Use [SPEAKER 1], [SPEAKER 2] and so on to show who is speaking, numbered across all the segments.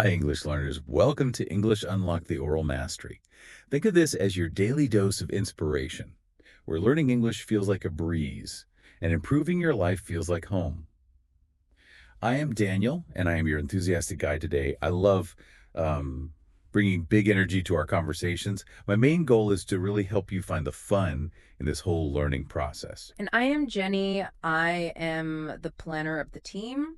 [SPEAKER 1] Hi, English learners. Welcome to English Unlock the Oral Mastery. Think of this as your daily dose of inspiration, where learning English feels like a breeze and improving your life feels like home. I am Daniel, and I am your enthusiastic guide today. I love um, bringing big energy to our conversations. My main goal is to really help you find the fun in this whole learning process.
[SPEAKER 2] And I am Jenny. I am the planner of the team.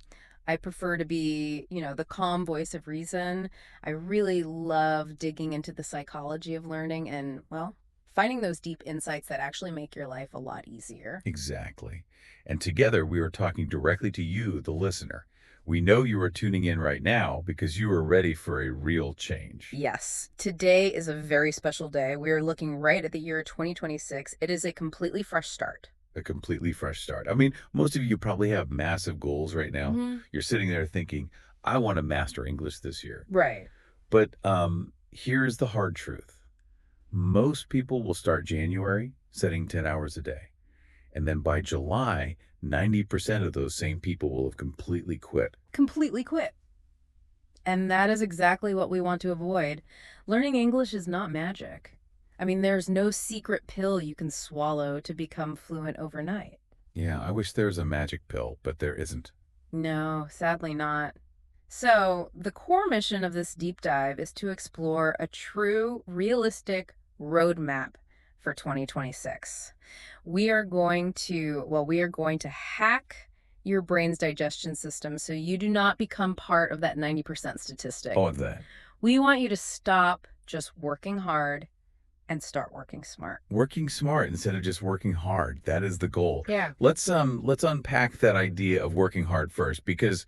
[SPEAKER 2] I prefer to be, the calm voice of reason. I really love digging into the psychology of learning and, well, finding those deep insights that actually make your life a lot easier.
[SPEAKER 1] Exactly. And together we are talking directly to you, the listener. We know you are tuning in right now because you are ready for a real change.
[SPEAKER 2] Yes, today is a very special day. We are looking right at the year 2026. It is a completely fresh start.
[SPEAKER 1] A completely fresh start. I mean, most of you probably have massive goals right now.
[SPEAKER 2] Hmm.
[SPEAKER 1] You're sitting there thinking, I want to master English this year.
[SPEAKER 2] Right.
[SPEAKER 1] But here's the hard truth. Most people will start January setting 10 hours a day. And then by July, 90% of those same people will have completely quit.
[SPEAKER 2] Completely quit. And that is exactly what we want to avoid. Learning English is not magic. I mean, there's no secret pill you can swallow to become fluent overnight.
[SPEAKER 1] Yeah, I wish there was a magic pill, but there isn't.
[SPEAKER 2] No, sadly not. So, the core mission of this deep dive is to explore a true, realistic roadmap for 2026. We are going to hack your brain's digestion system so you do not become part of that 90% statistic.
[SPEAKER 1] All of that.
[SPEAKER 2] We want you to stop just working hard and start working smart.
[SPEAKER 1] Working smart instead of just working hard. That is the goal.
[SPEAKER 2] Yeah.
[SPEAKER 1] Let's unpack that idea of working hard first, because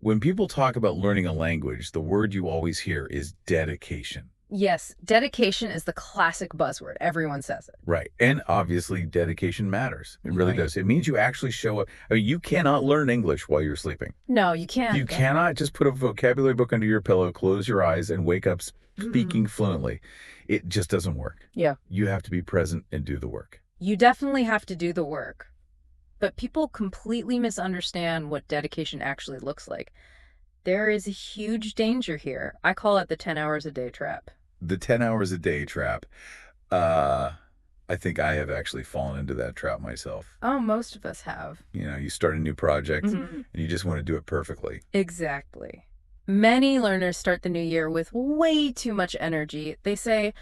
[SPEAKER 1] when people talk about learning a language, the word you always hear is dedication.
[SPEAKER 2] Yes, dedication is the classic buzzword. Everyone says it.
[SPEAKER 1] Right. And obviously dedication matters. It really
[SPEAKER 2] Right.
[SPEAKER 1] does. It means you actually show up. I mean, you cannot learn English while you're sleeping.
[SPEAKER 2] No, you can't.
[SPEAKER 1] You cannot just put a vocabulary book under your pillow, close your eyes, and wake up
[SPEAKER 2] Mm-mm.
[SPEAKER 1] speaking fluently. It just doesn't work.
[SPEAKER 2] Yeah.
[SPEAKER 1] You have to be present and do the work.
[SPEAKER 2] You definitely have to do the work. But people completely misunderstand what dedication actually looks like. There is a huge danger here. I call it the 10 hours a day trap.
[SPEAKER 1] The 10 hours a day trap. Uh, I think I have actually fallen into that trap myself.
[SPEAKER 2] Oh, most of us have.
[SPEAKER 1] You start a new project
[SPEAKER 2] Mhm.
[SPEAKER 1] and you just want to do it perfectly.
[SPEAKER 2] Exactly. Many learners start the new year with way too much energy. They say,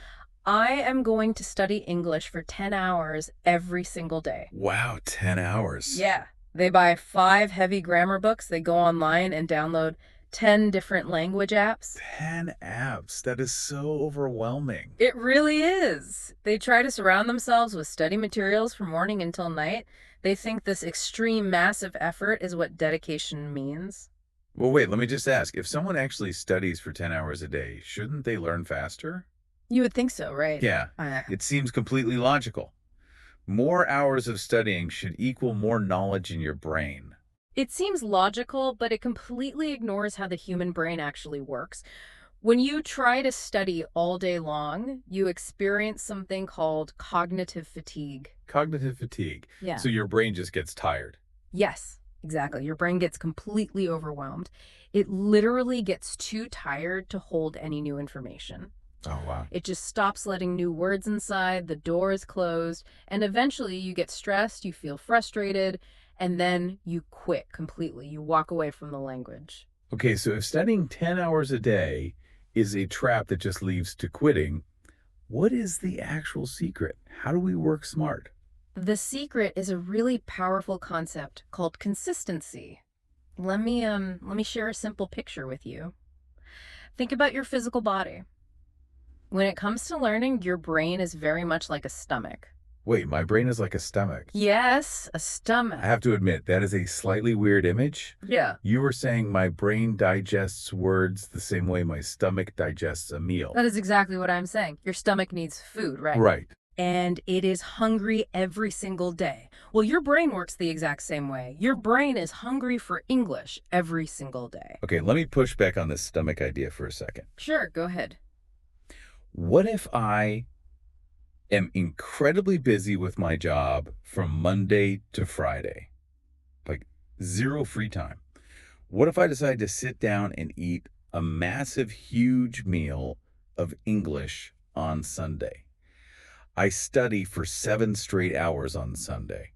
[SPEAKER 2] I am going to study English for 10 hours every single day.
[SPEAKER 1] Wow, 10 hours.
[SPEAKER 2] Yeah. They buy 5 heavy grammar books. They go online and download 10 different language apps.
[SPEAKER 1] 10 apps. That is so overwhelming.
[SPEAKER 2] It really is. They try to surround themselves with study materials from morning until night. They think this extreme, massive effort is what dedication means.
[SPEAKER 1] Well, wait, let me just ask. If someone actually studies for 10 hours a day, shouldn't they learn faster?
[SPEAKER 2] You would think so, right?
[SPEAKER 1] Yeah, it seems completely logical. More hours of studying should equal more knowledge in your brain.
[SPEAKER 2] It seems logical, but it completely ignores how the human brain actually works. When you try to study all day long, you experience something called cognitive fatigue.
[SPEAKER 1] Cognitive fatigue.
[SPEAKER 2] Yeah.
[SPEAKER 1] So your brain just gets tired.
[SPEAKER 2] Yes, exactly. Your brain gets completely overwhelmed. It literally gets too tired to hold any new information.
[SPEAKER 1] Oh, wow.
[SPEAKER 2] It just stops letting new words inside, the door is closed, and eventually you get stressed, you feel frustrated, and then you quit completely. You walk away from the language.
[SPEAKER 1] Okay, so if studying 10 hours a day is a trap that just leads to quitting, what is the actual secret? How do we work smart?
[SPEAKER 2] The secret is a really powerful concept called consistency. Let me share a simple picture with you. Think about your physical body. When it comes to learning, your brain is very much like a stomach.
[SPEAKER 1] Wait, my brain is like a stomach.
[SPEAKER 2] Yes, a
[SPEAKER 1] I
[SPEAKER 2] stomach.
[SPEAKER 1] have to admit, that is a slightly weird image.
[SPEAKER 2] Yeah.
[SPEAKER 1] You were saying my brain digests words the same way my stomach digests a meal.
[SPEAKER 2] That is exactly what I'm saying. Your stomach needs food, right?
[SPEAKER 1] Right.
[SPEAKER 2] And it is hungry every single day. Well, your brain works the exact same way. Your brain is hungry for English every single day.
[SPEAKER 1] Okay, let me push back on this stomach idea for a second.
[SPEAKER 2] Sure, go ahead.
[SPEAKER 1] What if I am incredibly busy with my job from Monday to Friday? Like zero free time. What if I decide to sit down and eat A massive, huge meal of English on Sunday. I study for 7 straight hours on Sunday.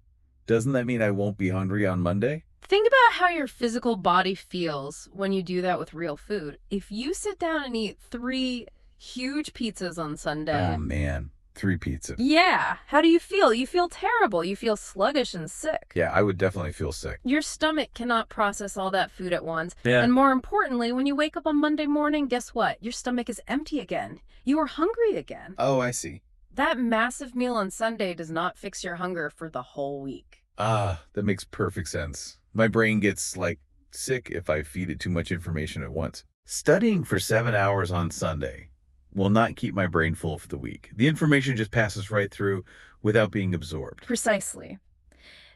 [SPEAKER 1] Doesn't that mean I won't be hungry on Monday?
[SPEAKER 2] Think about how your physical body feels when you do that with real food. If you sit down and eat 3 huge pizzas on
[SPEAKER 1] Oh
[SPEAKER 2] Sunday,
[SPEAKER 1] man, 3 pizzas.
[SPEAKER 2] yeah, how do you feel? You feel terrible. You feel sluggish and sick.
[SPEAKER 1] Yeah, I would definitely feel sick.
[SPEAKER 2] Your stomach cannot process all that food at once.
[SPEAKER 1] Yeah.
[SPEAKER 2] And more importantly, when you wake up on Monday morning, guess what? Your stomach is empty again. You are hungry again.
[SPEAKER 1] Oh, I see.
[SPEAKER 2] That massive meal on Sunday does not fix your hunger for the whole week.
[SPEAKER 1] Ah, that makes perfect sense. My brain gets, sick if I feed it too much information at once. Studying for 7 hours on Sunday will not keep my brain full for the week. The information just passes right through without being absorbed.
[SPEAKER 2] Precisely.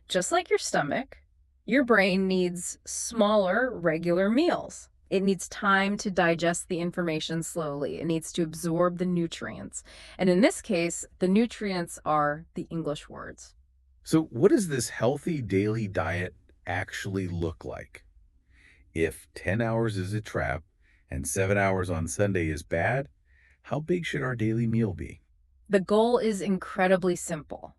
[SPEAKER 2] Just like your stomach, your brain needs smaller, regular meals. It needs time to digest the information slowly. It needs to absorb the nutrients. And in this case, the nutrients are the English words.
[SPEAKER 1] So, what does this healthy daily diet actually look like? If 10 hours is a trap and 7 hours on Sunday is bad, how big should our daily meal be?
[SPEAKER 2] The goal is incredibly simple.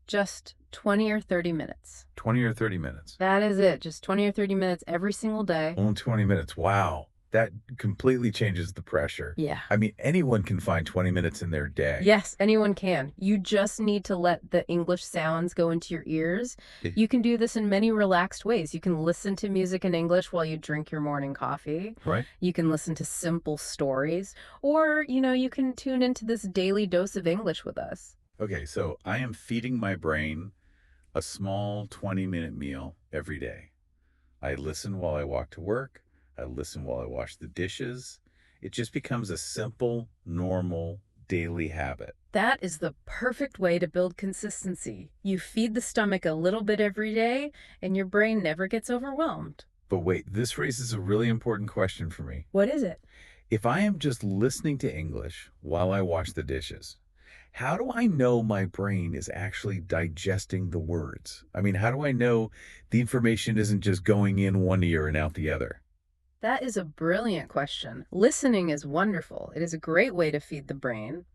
[SPEAKER 2] Just 20 or 30 minutes.
[SPEAKER 1] 20 or 30 minutes?
[SPEAKER 2] That is it. Just 20 or 30 minutes every single day.
[SPEAKER 1] Only 20 minutes. Wow. That completely changes the pressure.
[SPEAKER 2] Yeah.
[SPEAKER 1] I mean, anyone can find 20 minutes in their day.
[SPEAKER 2] Yes, anyone can. You just need to let the English sounds go into your ears.
[SPEAKER 1] Eh,
[SPEAKER 2] You can do this in many relaxed ways. You can listen to music in English while you drink your morning coffee.
[SPEAKER 1] Right?
[SPEAKER 2] You can listen to simple stories. Or, you can tune into this daily dose of English with us.
[SPEAKER 1] Okay, so I am feeding my brain a small 20-minute meal every day. I listen while I walk to work. I listen while I wash the dishes. It just becomes a simple, normal, daily habit.
[SPEAKER 2] That is the perfect way to build consistency. You feed the stomach a little bit every day, and your brain never gets overwhelmed.
[SPEAKER 1] But wait, this raises a really important question for me.
[SPEAKER 2] What is it?
[SPEAKER 1] If I am just listening to English while I wash the dishes, how do I know my brain is actually digesting the words? I mean, how do I know the information isn't just going in one ear and out the other?
[SPEAKER 2] That is a brilliant question. Listening is wonderful. It is a great way to feed the brain.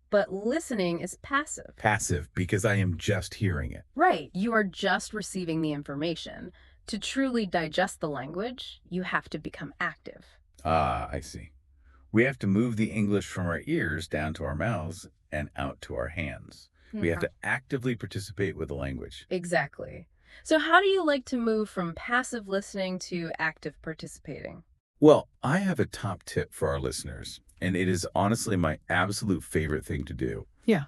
[SPEAKER 2] But listening is passive.
[SPEAKER 1] Passive, because I am just hearing it.
[SPEAKER 2] Right. You are just receiving the information. To truly digest the language, you have to become active.
[SPEAKER 1] Ah, I see. We have to move the English from our ears down to our mouths and out to our hands. We have to actively participate with the language.
[SPEAKER 2] Exactly. So how do you like to move from passive listening to active participating?
[SPEAKER 1] Well, I have a top tip for our listeners, and it is honestly my absolute favorite thing to do.
[SPEAKER 2] Yeah.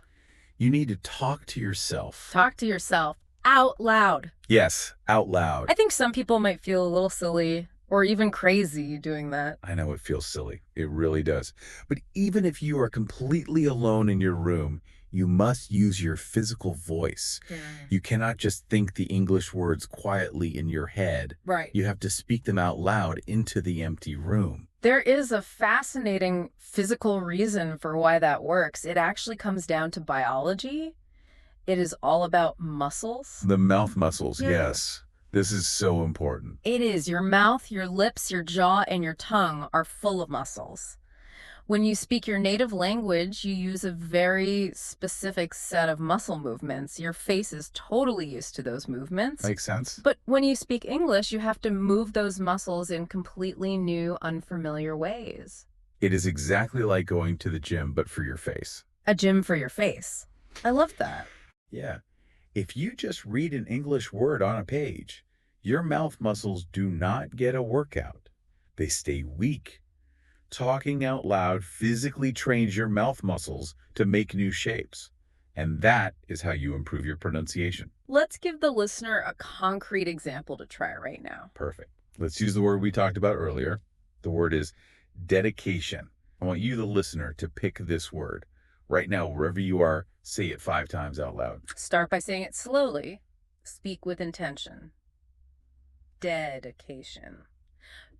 [SPEAKER 1] You need to talk to yourself.
[SPEAKER 2] Talk to yourself out loud.
[SPEAKER 1] Yes, out loud.
[SPEAKER 2] I think some people might feel a little silly or even crazy doing that.
[SPEAKER 1] I know it feels silly. It really does. But even if you are completely alone in your room, you must use your physical voice. You cannot just think the English words quietly in your head.
[SPEAKER 2] Right.
[SPEAKER 1] You have to speak them out loud into the empty room.
[SPEAKER 2] There is a fascinating physical reason for why that works. It actually comes down to biology. It is all about muscles.
[SPEAKER 1] The mouth muscles,
[SPEAKER 2] Yeah.
[SPEAKER 1] yes. This is so important.
[SPEAKER 2] It is. Your mouth, your lips, your jaw, and your tongue are full of muscles. When you speak your native language, you use a very specific set of muscle movements. Your face is totally used to those movements.
[SPEAKER 1] Makes sense?
[SPEAKER 2] But when you speak English, you have to move those muscles in completely new, unfamiliar ways.
[SPEAKER 1] It is exactly like going to the gym, but for your face.
[SPEAKER 2] A gym for your face. I love that.
[SPEAKER 1] Yeah. If you just read an English word on a page, your mouth muscles do not get a workout. They stay weak. Talking out loud physically trains your mouth muscles to make new shapes. And that is how you improve your pronunciation.
[SPEAKER 2] Let's give the listener a concrete example to try right now.
[SPEAKER 1] Perfect. Let's use the word we talked about earlier. The word is dedication. I want you, the listener, to pick this word. Right now, wherever you are, say it 5 times out loud.
[SPEAKER 2] Start by saying it slowly. Speak with intention. Dedication.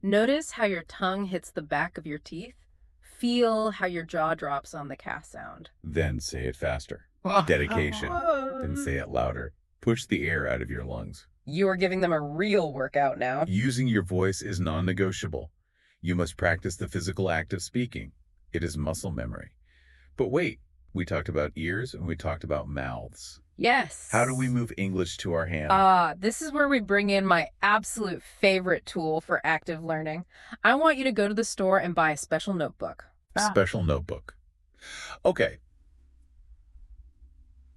[SPEAKER 2] Notice how your tongue hits the back of your teeth. Feel how your jaw drops on the K sound.
[SPEAKER 1] Then say it faster. Dedication. Then say it louder. Push the air out of your lungs.
[SPEAKER 2] You are giving them a real workout now.
[SPEAKER 1] Using your voice is non-negotiable. You must practice the physical act of speaking. It is muscle memory. But wait, we talked about ears and we talked about mouths. How do we
[SPEAKER 2] Yes.
[SPEAKER 1] move English to our hand?
[SPEAKER 2] This is where we bring in my absolute favorite tool for active learning. I want you to go to the store and buy a special notebook.
[SPEAKER 1] Special notebook. Okay,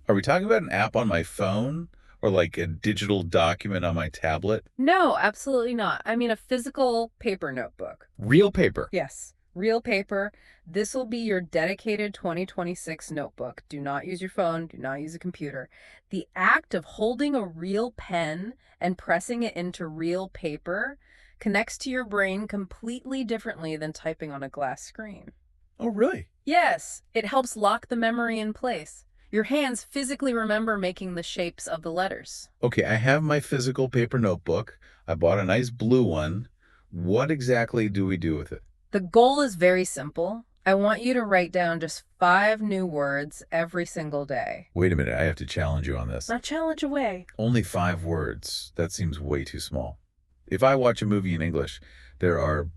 [SPEAKER 1] are we talking about an app on my phone or like a digital document on my tablet?
[SPEAKER 2] No, absolutely not. I mean a physical paper notebook.
[SPEAKER 1] Real paper.
[SPEAKER 2] Yes, real paper. This will be your dedicated 2026 notebook. Do not use your phone. Do not use a computer. The act of holding a real pen and pressing it into real paper connects to your brain completely differently than typing on a glass screen.
[SPEAKER 1] Oh, really?
[SPEAKER 2] Yes, it helps lock the memory in place. Your hands physically remember making the shapes of the letters.
[SPEAKER 1] Okay, I have my physical paper notebook. I bought a nice blue one. What exactly do we do with it?
[SPEAKER 2] The goal is very simple. I want you to write down just 5 new words every single day.
[SPEAKER 1] Wait a minute, I have to challenge you on this.
[SPEAKER 2] Now challenge away.
[SPEAKER 1] Only 5 words. That seems way too small. If I watch a movie in English, there are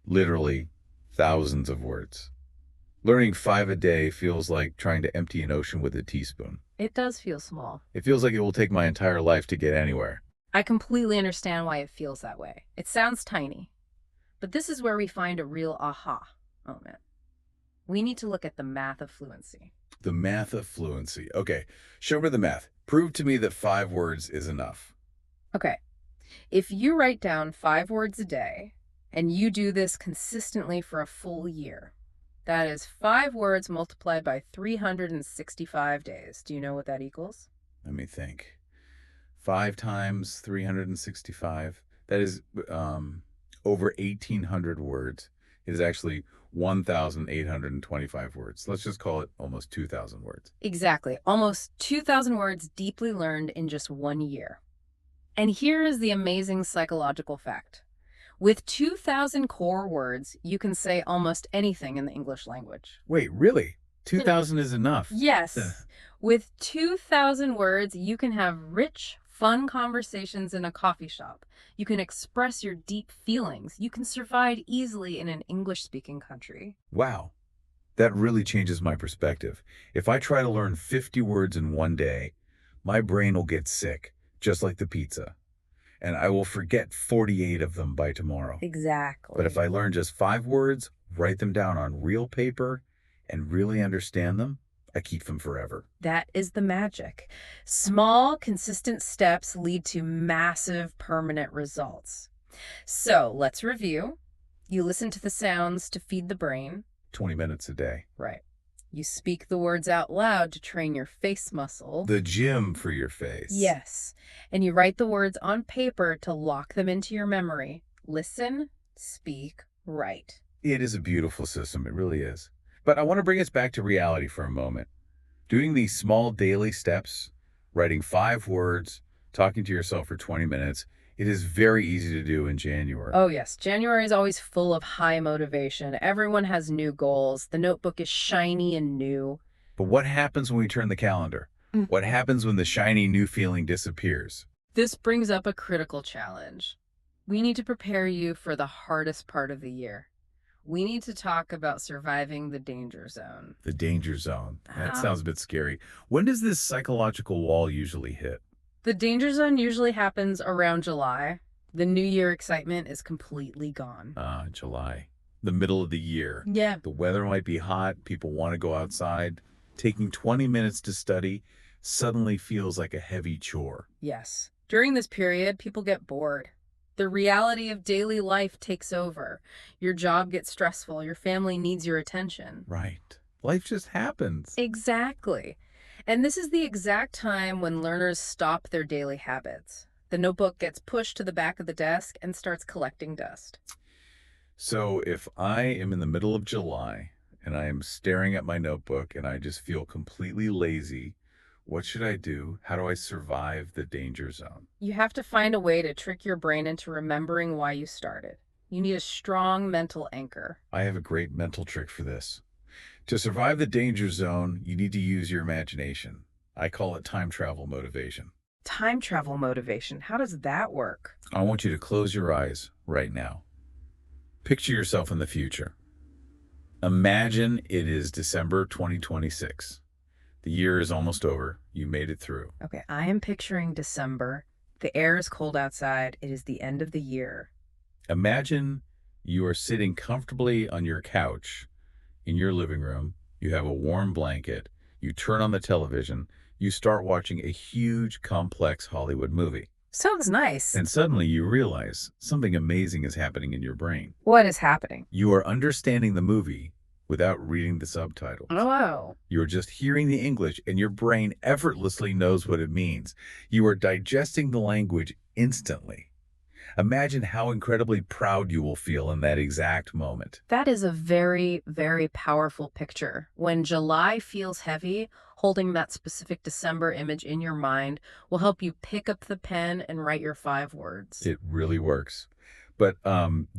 [SPEAKER 1] literally thousands of words. Learning 5 a day feels like trying to empty an ocean with a teaspoon.
[SPEAKER 2] It does feel small.
[SPEAKER 1] It feels like it will take my entire life to get anywhere.
[SPEAKER 2] I completely understand why it feels that way. It sounds tiny. But this is where we find a real aha moment. We need to look at the math of fluency.
[SPEAKER 1] The math of fluency. Okay, show me the math. Prove to me that 5 words is enough.
[SPEAKER 2] Okay, if you write down 5 words a day and you do this consistently for a full year, that is 5 words multiplied by 365 days. Do you know what that equals?
[SPEAKER 1] Let me think. 5 times 365. That is over 1,800 words. It is actually 1,825 words. Let's just call it almost 2,000 words.
[SPEAKER 2] Exactly. Almost 2,000 words deeply learned in just 1 year. And here is the amazing psychological fact. With 2,000 core words, you can say almost anything in the English language.
[SPEAKER 1] Wait, really? 2,000 is enough?
[SPEAKER 2] Yes. With 2,000 words, you can have rich, fun conversations in a coffee shop. You can express your deep feelings. You can survive easily in an English-speaking country.
[SPEAKER 1] Wow. That really changes my perspective. If I try to learn 50 words in one day, my brain will get sick, just like the pizza. And I will forget 48 of them by tomorrow.
[SPEAKER 2] Exactly.
[SPEAKER 1] But if I learn just 5 words, write them down on real paper, and really understand them, I keep them forever.
[SPEAKER 2] That is the magic. Small, consistent steps lead to massive, permanent results. So let's review. You listen to the sounds to feed the brain.
[SPEAKER 1] 20 minutes a day.
[SPEAKER 2] Right. You speak the words out loud to train your face muscle.
[SPEAKER 1] The gym for your face.
[SPEAKER 2] Yes. And you write the words on paper to lock them into your memory. Listen, speak, write.
[SPEAKER 1] It is a beautiful system. It really is. But I want to bring us back to reality for a moment. Doing these small daily steps, writing 5 words, talking to yourself for 20 minutes, it is very easy to do in January.
[SPEAKER 2] Oh, yes. January is always full of high motivation. Everyone has new goals. The notebook is shiny and new.
[SPEAKER 1] But what happens when we turn the calendar? What happens when the shiny new feeling disappears?
[SPEAKER 2] This brings up a critical challenge. We need to prepare you for the hardest part of the year. We need to talk about surviving the danger zone.
[SPEAKER 1] The danger zone. That sounds a bit scary. When does this psychological wall usually hit?
[SPEAKER 2] The danger zone usually happens around July. The New Year excitement is completely gone.
[SPEAKER 1] July. The middle of the year.
[SPEAKER 2] Yeah.
[SPEAKER 1] The weather might be hot. People want to go outside. Taking 20 minutes to study suddenly feels like a heavy chore.
[SPEAKER 2] Yes. During this period, people get bored. The reality of daily life takes over. Your job gets stressful. Your family needs your attention.
[SPEAKER 1] Right. Life just happens.
[SPEAKER 2] Exactly. And this is the exact time when learners stop their daily habits. The notebook gets pushed to the back of the desk and starts collecting dust.
[SPEAKER 1] So if I am in the middle of July and I am staring at my notebook and I just feel completely lazy, what should I do? How do I survive the danger zone?
[SPEAKER 2] You have to find a way to trick your brain into remembering why you started. You need a strong mental anchor.
[SPEAKER 1] I have a great mental trick for this. To survive the danger zone, you need to use your imagination. I call it time travel motivation.
[SPEAKER 2] Time travel motivation. How does that work?
[SPEAKER 1] I want you to close your eyes right now. Picture yourself in the future. Imagine it is December 2026. The year is almost over. You made it through.
[SPEAKER 2] Okay, I am picturing December. The air is cold outside. It is the end of the year.
[SPEAKER 1] Imagine you are sitting comfortably on your couch in your living room. You have a warm blanket. You turn on the television. You start watching a huge, complex Hollywood movie.
[SPEAKER 2] Sounds nice.
[SPEAKER 1] And suddenly you realize something amazing is happening in your brain.
[SPEAKER 2] What is happening?
[SPEAKER 1] You are understanding the movie without reading the subtitles.
[SPEAKER 2] Oh,
[SPEAKER 1] You're just hearing the English and your brain effortlessly knows what it means. You are digesting the language instantly. Imagine how incredibly proud you will feel in that exact moment.
[SPEAKER 2] that is a very, very powerful picture. When July feels heavy, holding that specific December image in your mind will help you pick up the pen and write your 5 words.
[SPEAKER 1] It really works. But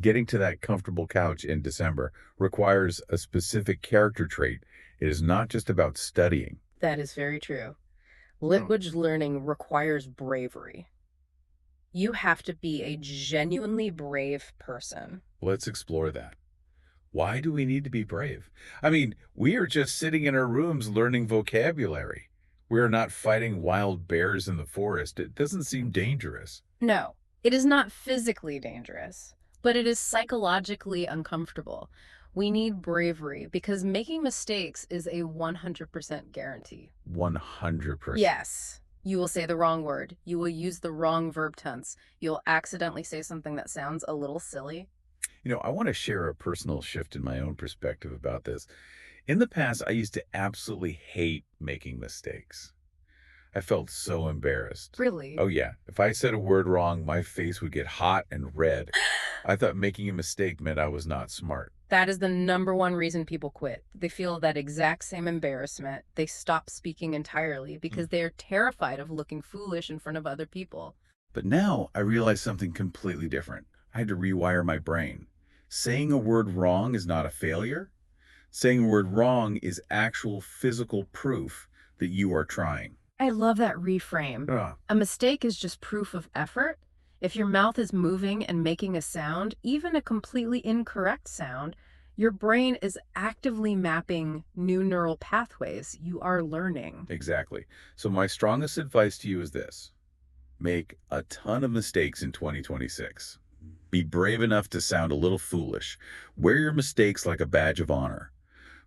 [SPEAKER 1] getting to that comfortable couch in December requires a specific character trait. It is not just about studying.
[SPEAKER 2] That is very true. Language learning requires bravery. You have to be a genuinely brave person.
[SPEAKER 1] Let's explore that. Why do we need to be brave? I mean, we are just sitting in our rooms learning vocabulary. We are not fighting wild bears in the forest. It doesn't seem dangerous.
[SPEAKER 2] No, it is not physically dangerous, but it is psychologically uncomfortable. We need bravery because making mistakes is a 100% guarantee.
[SPEAKER 1] 100%.
[SPEAKER 2] Yes, you will say the wrong word. You will use the wrong verb tense. You'll accidentally say something that sounds a little silly.
[SPEAKER 1] I want to share a personal shift in my own perspective about this. In the past, I used to absolutely hate making mistakes. I felt so embarrassed.
[SPEAKER 2] Really?
[SPEAKER 1] Oh, yeah. If I said a word wrong, my face would get hot and red. I thought making a mistake meant I was not smart.
[SPEAKER 2] That is the number one reason people quit. They feel that exact same embarrassment. They stop speaking entirely because they are terrified of looking foolish in front of other people.
[SPEAKER 1] But now I realize something completely different. I had to rewire my brain. Saying a word wrong is not a failure. Saying a word wrong is actual physical proof that you are trying.
[SPEAKER 2] I love that reframe.
[SPEAKER 1] Ah,
[SPEAKER 2] A mistake is just proof of effort. If your mouth is moving and making a sound, even a completely incorrect sound, your brain is actively mapping new neural pathways. You are learning.
[SPEAKER 1] exactly. So my strongest advice to you is this. Make a ton of mistakes in 2026. Be brave enough to sound a little foolish. Wear your mistakes like a badge of honor.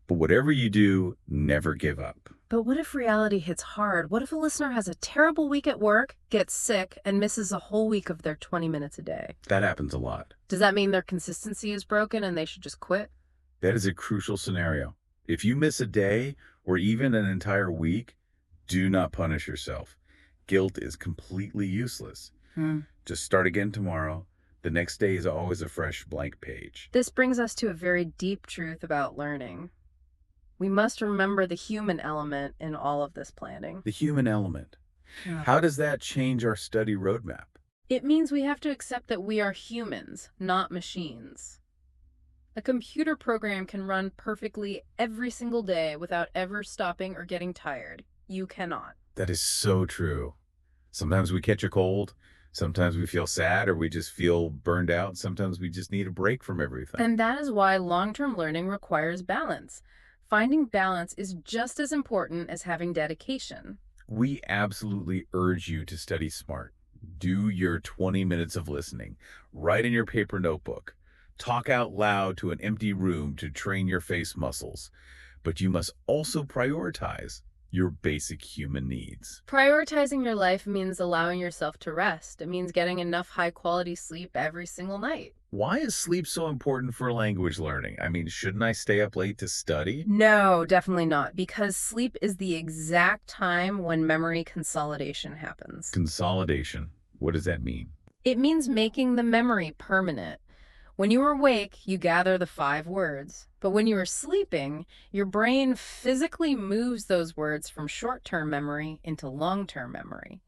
[SPEAKER 1] But whatever you do, never give up.
[SPEAKER 2] But what if reality hits hard? What if a listener has a terrible week at work, gets sick, and misses a whole week of their 20 minutes a day?
[SPEAKER 1] That happens a lot.
[SPEAKER 2] Does that mean their consistency is broken and they should just quit?
[SPEAKER 1] That is a crucial scenario. If you miss a day or even an entire week, do not punish yourself. Guilt is completely useless.
[SPEAKER 2] Hmm.
[SPEAKER 1] Just start again tomorrow. The next day is always a fresh blank page.
[SPEAKER 2] This brings us to a very deep truth about learning. We must remember the human element in all of this planning.
[SPEAKER 1] The human element.
[SPEAKER 2] Yeah.
[SPEAKER 1] How does that change our study roadmap?
[SPEAKER 2] It means we have to accept that we are humans, not machines. A computer program can run perfectly every single day without ever stopping or getting tired. You cannot.
[SPEAKER 1] That is so true. Sometimes we catch a cold. Sometimes we feel sad or we just feel burned out. Sometimes we just need a break from everything.
[SPEAKER 2] And that is why long-term learning requires balance. Finding balance is just as important as having dedication.
[SPEAKER 1] We absolutely urge you to study smart. Do your 20 minutes of listening. Write in your paper notebook. Talk out loud to an empty room to train your face muscles. But you must also prioritize your basic human needs.
[SPEAKER 2] Prioritizing your life means allowing yourself to rest. It means getting enough high-quality sleep every single night.
[SPEAKER 1] Why is sleep so important for language learning? I mean, shouldn't I stay up late to study?
[SPEAKER 2] No, definitely not, because sleep is the exact time when memory consolidation happens.
[SPEAKER 1] Consolidation. What does that mean?
[SPEAKER 2] It means making the memory permanent. When you are awake, you gather the 5 words. But when you are sleeping, your brain physically moves those words from short-term memory into long-term memory.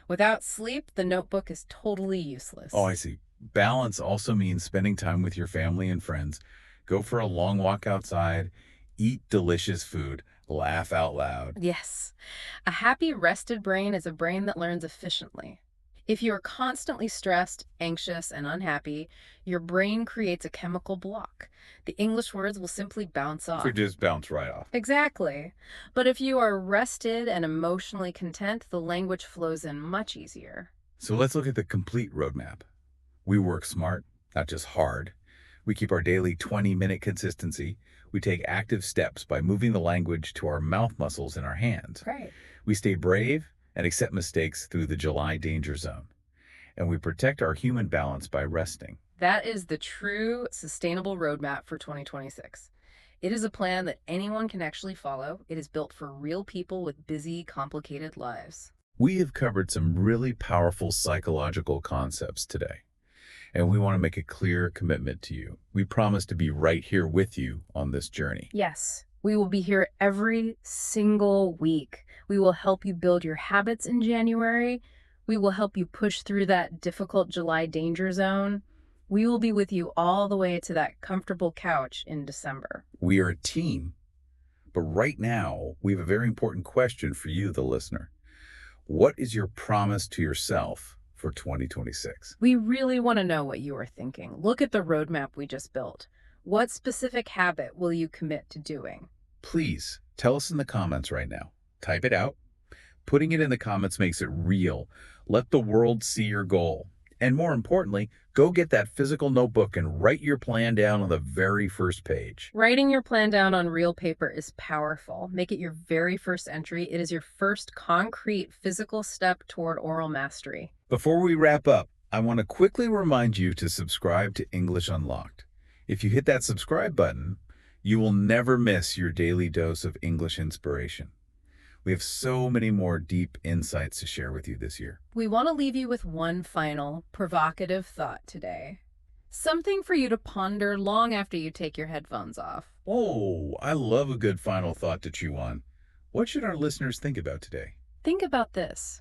[SPEAKER 2] Without sleep, the notebook is totally useless.
[SPEAKER 1] Oh, I see. Balance also means spending time with your family and friends. Go for a long walk outside, eat delicious food, laugh out loud.
[SPEAKER 2] Yes. A happy, rested brain is a brain that learns efficiently. If you are constantly stressed, anxious, and unhappy, your brain creates a chemical block. The English words will simply bounce
[SPEAKER 1] So
[SPEAKER 2] off.
[SPEAKER 1] just bounce right off.
[SPEAKER 2] Exactly. But if you are rested and emotionally content, the language flows in much easier.
[SPEAKER 1] So let's look at the complete roadmap. We work smart, not just hard. We keep our daily 20-minute consistency. We take active steps by moving the language to our mouth muscles in our hands.
[SPEAKER 2] Right.
[SPEAKER 1] We stay brave and accept mistakes through the July danger zone. And we protect our human balance by resting.
[SPEAKER 2] That is the true sustainable roadmap for 2026. It is a plan that anyone can actually follow. It is built for real people with busy, complicated lives.
[SPEAKER 1] We have covered some really powerful psychological concepts today, and we want to make a clear commitment to you. We promise to be right here with you on this journey.
[SPEAKER 2] Yes, we will be here every single week. We will help you build your habits in January. We will help you push through that difficult July danger zone. We will be with you all the way to that comfortable couch in December.
[SPEAKER 1] We are a team, but right now, we have a very important question for you, the listener. What is your promise to yourself for 2026?
[SPEAKER 2] We really want to know what you are thinking. Look at the roadmap we just built. What specific habit will you commit to doing?
[SPEAKER 1] Please tell us in the comments right now. Type it out. Putting it in the comments makes it real. Let the world see your goal. And more importantly, go get that physical notebook and write your plan down on the very first page.
[SPEAKER 2] Writing your plan down on real paper is powerful. Make it your very first entry. It is your first concrete physical step toward oral mastery.
[SPEAKER 1] Before we wrap up, I want to quickly remind you to subscribe to English Unlocked. If you hit that subscribe button, you will never miss your daily dose of English inspiration. We have so many more deep insights to share with you this year.
[SPEAKER 2] We want to leave you with one final provocative thought today. Something for you to ponder long after you take your headphones off.
[SPEAKER 1] Oh, I love a good final thought to chew on. What should our listeners think about today?
[SPEAKER 2] Think about this.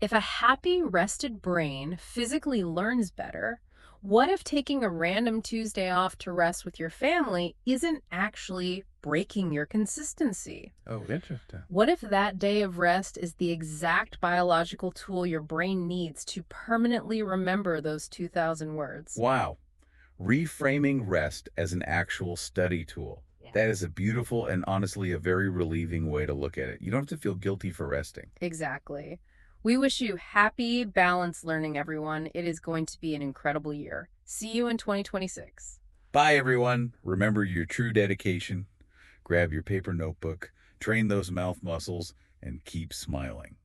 [SPEAKER 2] If a happy, rested brain physically learns better, what if taking a random Tuesday off to rest with your family isn't actually breaking your consistency?
[SPEAKER 1] Oh, interesting.
[SPEAKER 2] What if that day of rest is the exact biological tool your brain needs to permanently remember those 2,000 words?
[SPEAKER 1] Wow. Reframing rest as an actual study tool.
[SPEAKER 2] Yeah.
[SPEAKER 1] That is a beautiful and honestly a very relieving way to look at it. You don't have to feel guilty for resting.
[SPEAKER 2] Exactly. We wish you happy, balanced learning, everyone. It is going to be an incredible year. See you in 2026.
[SPEAKER 1] Bye, everyone. Remember your true dedication. Grab your paper notebook, train those mouth muscles, and keep smiling.